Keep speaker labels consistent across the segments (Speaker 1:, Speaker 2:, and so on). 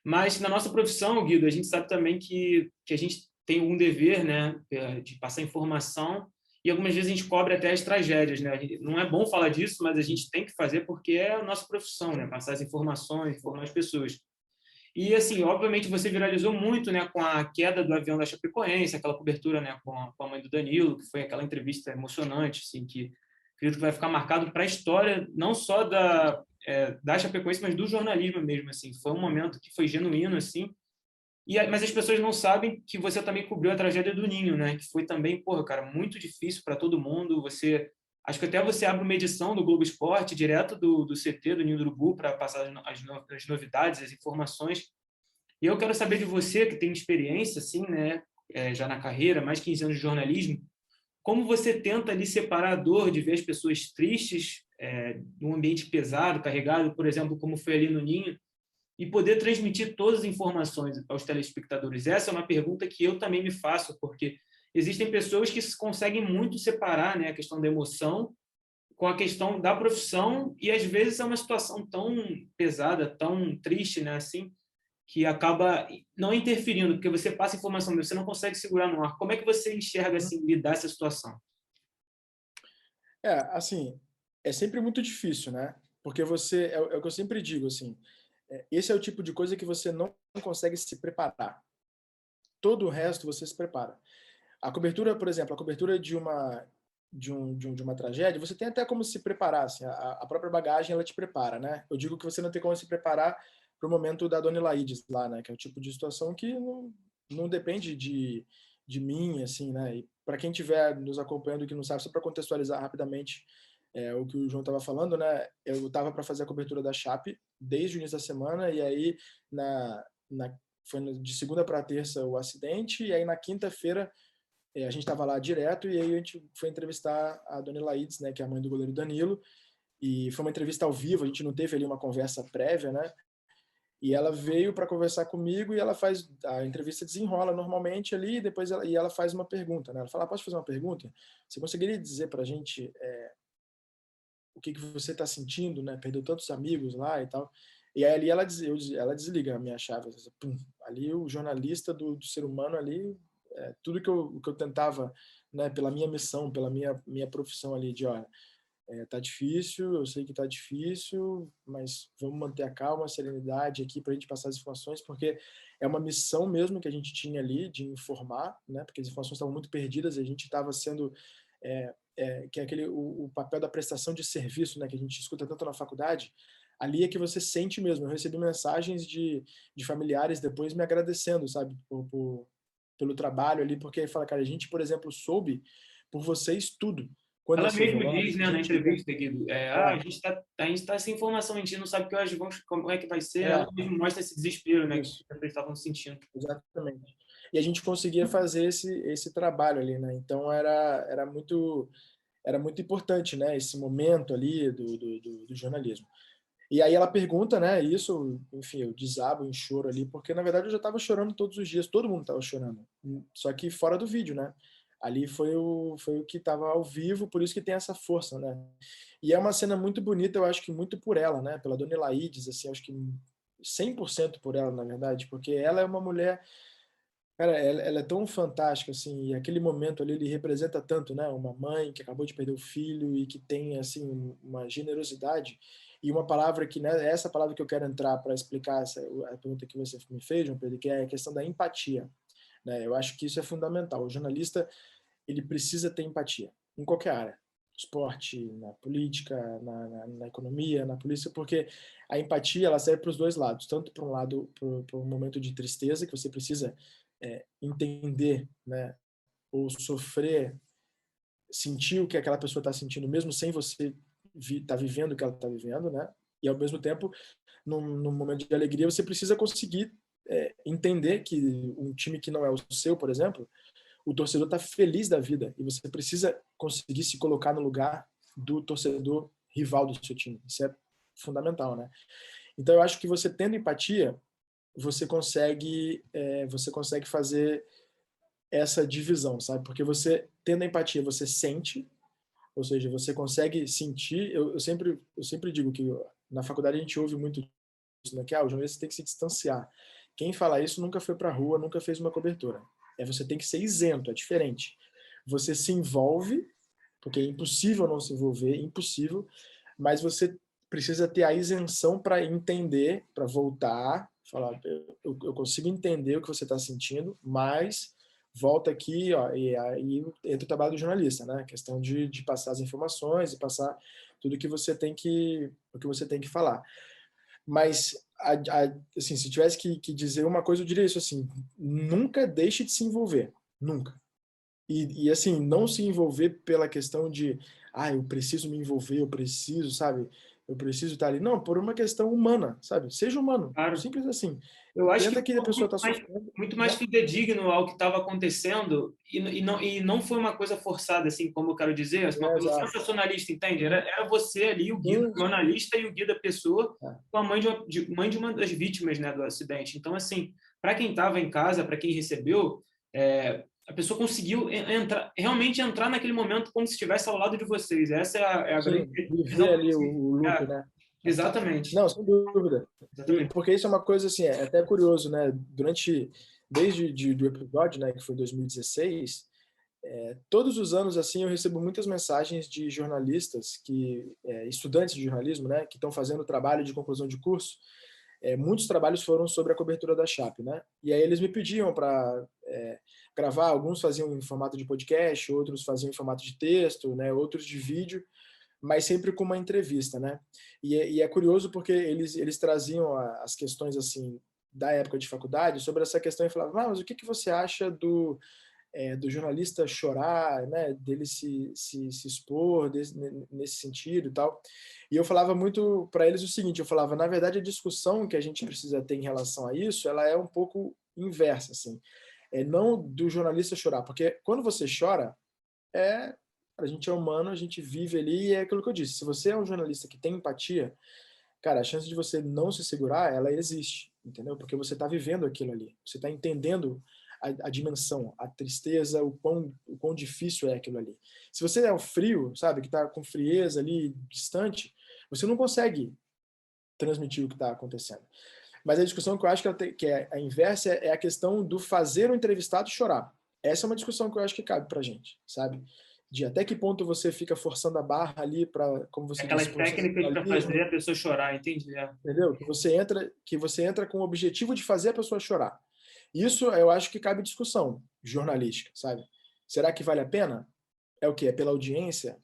Speaker 1: Mas na nossa profissão, Guido, a gente sabe também que a gente tem um dever, né, de passar informação e algumas vezes a gente cobre até as tragédias, né? Não é bom falar disso, mas a gente tem que fazer porque é a nossa profissão, né? Passar as informações, informar as pessoas. E, assim, obviamente você viralizou muito, né, com a queda do avião da Chapecoense, aquela cobertura, né, com a mãe do Danilo, que foi aquela entrevista emocionante, assim, que acredito que vai ficar marcado para a história, não só da Chapecoense, mas do jornalismo mesmo, assim. Foi um momento que foi genuíno, assim. Mas as pessoas não sabem que você também cobriu a tragédia do Ninho, né, que foi também, porra, cara, muito difícil para todo mundo. Acho que até você abre uma edição do Globo Esporte, direto do CT, do Ninho do Urubu, para passar as novidades, as informações. E eu quero saber de você, que tem experiência, assim, né, já na carreira, mais de 15 anos de jornalismo, como você tenta ali separar a dor de ver as pessoas tristes, num ambiente pesado, carregado, por exemplo, como foi ali no Ninho, e poder transmitir todas as informações aos telespectadores? Essa é uma pergunta que eu também me faço, porque existem pessoas que conseguem muito separar, né, a questão da emoção com a questão da profissão, e às vezes é uma situação tão pesada, tão triste, né, assim, que acaba não interferindo, porque você passa informação, mas você não consegue segurar no ar. Como é que você enxerga, assim, lidar essa situação?
Speaker 2: Assim, é sempre muito difícil, né, porque é o que eu sempre digo, assim, esse é o tipo de coisa que você não consegue se preparar. Todo o resto você se prepara. A cobertura, por exemplo, a cobertura de uma tragédia, você tem até como se preparar, assim, a própria bagagem ela te prepara, né. Eu digo que você não tem como se preparar para o momento da dona Ilaídes lá, né, que é o tipo de situação que não depende de mim, assim, né. E para quem estiver nos acompanhando e que não sabe, só para contextualizar rapidamente, o que o João estava falando, né, eu estava para fazer a cobertura da Chape desde o início da semana, e aí na foi de segunda para terça o acidente, e aí na quinta-feira a gente estava lá direto, e aí a gente foi entrevistar a dona Elaídes, né, que é a mãe do goleiro Danilo, e foi uma entrevista ao vivo, a gente não teve ali uma conversa prévia, né, e ela veio para conversar comigo e ela faz, a entrevista desenrola normalmente ali, e depois ela faz uma pergunta, né, ela fala: "Posso fazer uma pergunta? Você conseguiria dizer para a gente, o que que você está sentindo, né, perdeu tantos amigos lá e tal". E aí ali ela desliga a minha chave, assim, pum, ali o jornalista do ser humano ali, tudo o que eu tentava, né, pela minha missão, pela minha profissão ali de: "Olha, tá difícil, eu sei que tá difícil, mas vamos manter a calma, a serenidade aqui para a gente passar as informações", porque é uma missão mesmo que a gente tinha ali de informar, né, porque as informações estavam muito perdidas e a gente estava sendo, que é aquele o papel da prestação de serviço, né, que a gente escuta tanto na faculdade, ali é que você sente mesmo. Eu recebi mensagens de familiares depois me agradecendo, sabe, pelo trabalho ali, porque fala: "Cara, a gente, por exemplo, soube por vocês tudo. Quando
Speaker 1: Ela
Speaker 2: esse
Speaker 1: mesmo
Speaker 2: velório,
Speaker 1: diz,
Speaker 2: a
Speaker 1: né, na
Speaker 2: gente ia".
Speaker 1: entrevista, Guido, a gente tá sem informação, a gente não sabe que horas vão, como é que vai ser. Ela
Speaker 2: É,
Speaker 1: mesmo mostra esse desespero, né, que
Speaker 2: isso,
Speaker 1: eles estavam sentindo.
Speaker 2: exatamente. E a gente conseguia fazer esse trabalho ali, né, então era muito importante, né, esse momento ali do jornalismo. E aí ela pergunta, né, isso, enfim, eu desabo em choro ali, porque na verdade eu já estava chorando todos os dias, todo mundo estava chorando, só que fora do vídeo, né. Ali foi o que estava ao vivo, por isso que tem essa força, né. E é uma cena muito bonita, eu acho que muito por ela, né, pela dona Elaídes, assim, acho que 100% por ela, na verdade, porque ela é uma mulher, cara, ela é tão fantástica, assim, e aquele momento ali, ele representa tanto, né, uma mãe que acabou de perder o filho e que tem, assim, uma generosidade, e uma palavra que, né, é essa palavra que eu quero entrar para explicar a pergunta que você me fez, João Pedro, que é a questão da empatia, né, eu acho que isso é fundamental. O jornalista, ele precisa ter empatia, em qualquer área, esporte, na política, na economia, na polícia, porque a empatia, ela serve para os 2 lados, tanto para um lado, para um momento de tristeza, que você precisa, entender, né, ou sofrer, sentir o que aquela pessoa está sentindo, mesmo sem você estar vivendo o que ela está vivendo, né, e ao mesmo tempo, num momento de alegria, você precisa conseguir, entender que um time que não é o seu, por exemplo, o torcedor está feliz da vida e você precisa conseguir se colocar no lugar do torcedor rival do seu time. Isso é fundamental, né. Então eu acho que você tendo empatia, você consegue fazer essa divisão, sabe, porque você tendo empatia, você sente, ou seja, você consegue sentir. Eu sempre digo que na faculdade a gente ouve muito né? Que o jornalista tem que se distanciar. Quem fala isso nunca foi para a rua, nunca fez uma cobertura. Você tem que ser isento, é diferente. Você se envolve, porque é impossível não se envolver, impossível, mas você precisa ter a isenção para entender, para voltar, falar, eu consigo entender o que você está sentindo, mas volta aqui, ó, e aí entra o trabalho do jornalista, né? A questão de passar as informações e passar tudo que você tem que, o que você tem que falar. Mas, assim, se tivesse que dizer uma coisa, eu diria isso assim: nunca deixe de se envolver, nunca. E assim, não se envolver pela questão de, eu preciso me envolver, eu preciso, sabe? Eu preciso estar ali. Não, por uma questão humana, sabe? Seja humano,
Speaker 1: Claro.
Speaker 2: simples assim.
Speaker 1: Eu acho
Speaker 2: Entenda
Speaker 1: que
Speaker 2: que a
Speaker 1: foi
Speaker 2: pessoa está sofrendo,
Speaker 1: muito mais
Speaker 2: né?
Speaker 1: fidedigno ao que estava acontecendo e não foi uma coisa forçada, assim, como eu quero dizer, uma coisa
Speaker 2: Exato.
Speaker 1: sensacionalista, entende? Era você ali, o Guido,
Speaker 2: Sim,
Speaker 1: o jornalista e o Guido, a pessoa,
Speaker 2: é.
Speaker 1: com a mãe de uma das vítimas, né, do acidente. Então, assim, para quem estava em casa, para quem recebeu, a pessoa conseguiu realmente entrar naquele momento como se estivesse ao lado de vocês. Essa é a grande...
Speaker 2: Sim, viver ali o luto, né?
Speaker 1: Exatamente.
Speaker 2: Não, sem dúvida. E
Speaker 1: Exatamente.
Speaker 2: porque isso é uma coisa assim, é até curioso, né? Desde do episódio, né, que foi em 2016, todos os anos assim eu recebo muitas mensagens de jornalistas estudantes de jornalismo, né, que estão fazendo trabalho de conclusão de curso. Muitos trabalhos foram sobre a cobertura da Chape, né? E aí eles me pediam para gravar. Alguns faziam em formato de podcast, outros faziam em formato de texto, né? Outros de vídeo, mas sempre com uma entrevista, né? E é curioso porque eles traziam as questões assim da época de faculdade sobre essa questão e falavam: mas o que você acha do jornalista chorar, né, dele se expor nesse sentido e tal. E eu falava muito para eles o seguinte: eu falava, na verdade, a discussão que a gente precisa ter em relação a isso, ela é um pouco inversa, assim. Não do jornalista chorar, porque quando você chora, a gente é humano, a gente vive ali, e é aquilo que eu disse: se você é um jornalista que tem empatia, cara, a chance de você não se segurar, ela existe, entendeu? Porque você está vivendo aquilo ali, você está entendendo a dimensão, a tristeza, o quão difícil é aquilo ali. Se você é o frio, sabe, que está com frieza ali, distante, você não consegue transmitir o que está acontecendo. Mas a discussão que eu acho que é a inversa é a questão do fazer o entrevistado chorar. Essa é uma discussão que eu acho que cabe pra gente, sabe? De até que ponto você fica forçando a barra ali para, como você
Speaker 1: Aquelas
Speaker 2: disse, para o
Speaker 1: técnicas para fazer
Speaker 2: sensacionalismo,
Speaker 1: a pessoa chorar, entendi.
Speaker 2: entendeu? Que você entra com o objetivo de fazer a pessoa chorar. Isso eu acho que cabe discussão jornalística, sabe? Será que vale a pena? É o quê? É pela audiência?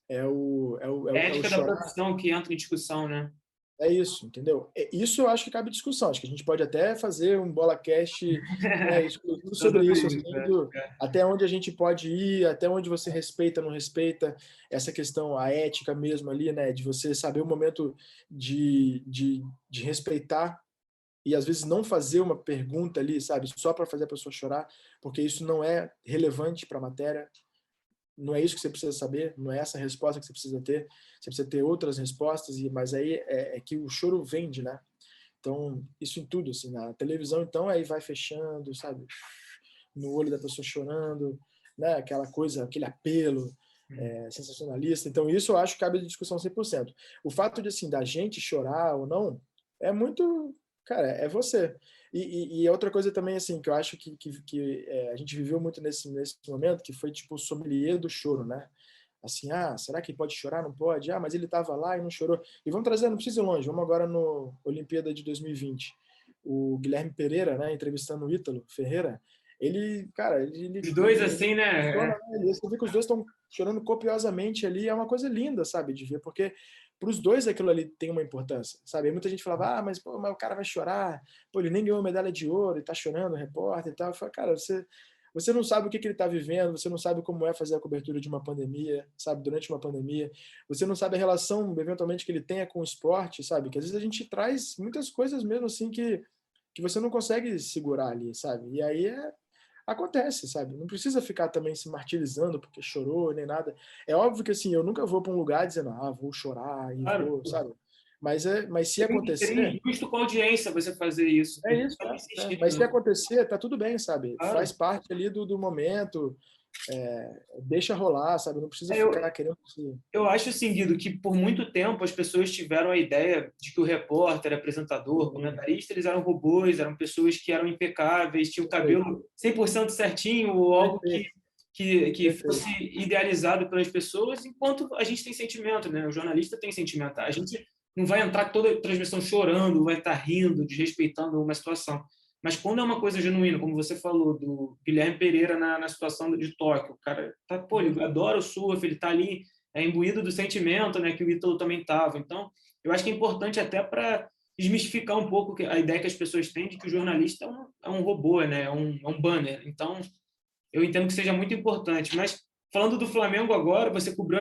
Speaker 1: É a
Speaker 2: É o
Speaker 1: ética da
Speaker 2: chorar?
Speaker 1: profissão que entra em discussão, né?
Speaker 2: É isso, entendeu? Isso eu acho que cabe discussão. Acho que a gente pode até fazer um BolaCast, né, exclusivo
Speaker 1: Só
Speaker 2: sobre
Speaker 1: sobre
Speaker 2: isso, assim,
Speaker 1: isso.
Speaker 2: até onde a gente pode ir, até onde você respeita, não respeita, essa questão, a ética mesmo ali, né, de você saber o momento de respeitar e às vezes não fazer uma pergunta ali, sabe, só para fazer a pessoa chorar, porque isso não é relevante para a matéria. Não é isso que você precisa saber, não é essa a resposta que você precisa ter. Você precisa ter outras respostas, mas aí é que o choro vende, né? Então, isso em tudo, assim, na televisão, então, aí vai fechando, sabe? No olho da pessoa chorando, né? Aquela coisa, aquele apelo sensacionalista. Então, isso eu acho que cabe de discussão 100%. O fato de, assim, da gente chorar ou não, é muito... Cara, é você. E outra coisa também, assim, que eu acho que a gente viveu muito nesse momento, que foi, tipo, o sommelier do choro, né? Assim, será que ele pode chorar? Não pode? Mas ele estava lá e não chorou. E vamos trazer, não precisa ir longe, vamos agora no Olimpíada de 2020. O Guilherme Pereira, né, entrevistando o Ítalo Ferreira, ele, cara,
Speaker 1: Os dois,
Speaker 2: ele
Speaker 1: assim, né?
Speaker 2: chora, né? Você vê que os dois estão chorando copiosamente ali, é uma coisa linda, sabe, de ver, porque para os dois aquilo ali tem uma importância, sabe? E muita gente falava, mas o cara vai chorar, pô, ele nem ganhou medalha de ouro e tá chorando, o repórter e tal. Eu falo, cara, você não sabe o que ele está vivendo, você não sabe como é fazer a cobertura de uma pandemia, sabe, durante uma pandemia. Você não sabe a relação, eventualmente, que ele tenha com o esporte, sabe? Que às vezes a gente traz muitas coisas mesmo assim que você não consegue segurar ali, sabe? E aí acontece, sabe? Não precisa ficar também se martirizando porque chorou, nem nada. É óbvio que, assim, eu nunca vou para um lugar dizendo, vou chorar e
Speaker 1: Claro.
Speaker 2: vou, sabe? Mas se
Speaker 1: Seria
Speaker 2: acontecer,
Speaker 1: injusto com a audiência você fazer isso.
Speaker 2: é isso,
Speaker 1: Tem que
Speaker 2: né?
Speaker 1: insistir,
Speaker 2: Mas se
Speaker 1: né?
Speaker 2: acontecer, tá tudo bem, sabe?
Speaker 1: Claro.
Speaker 2: Faz parte ali do momento. deixa rolar, sabe? Não precisa ficar querendo...
Speaker 1: Eu acho, assim, Guido, que por muito tempo as pessoas tiveram a ideia de que o repórter, apresentador, comentarista, eles eram robôs, eram pessoas que eram impecáveis, tinham o cabelo 100% certinho, ou algo que fosse idealizado pelas pessoas, enquanto a gente tem sentimento, né? O jornalista tem sentimento. A gente não vai entrar toda a transmissão chorando, vai estar rindo, desrespeitando uma situação. Mas quando é uma coisa genuína, como você falou, do Guilherme Pereira na situação de Tóquio, o cara tá, pô, ele adora o surf, ele tá ali imbuído do sentimento, né, que o Ítalo também estava. Então, eu acho que é importante até para desmistificar um pouco a ideia que as pessoas têm de que o jornalista é um robô, né, é um banner. Então, eu entendo que seja muito importante. Mas, falando do Flamengo agora, você cobriu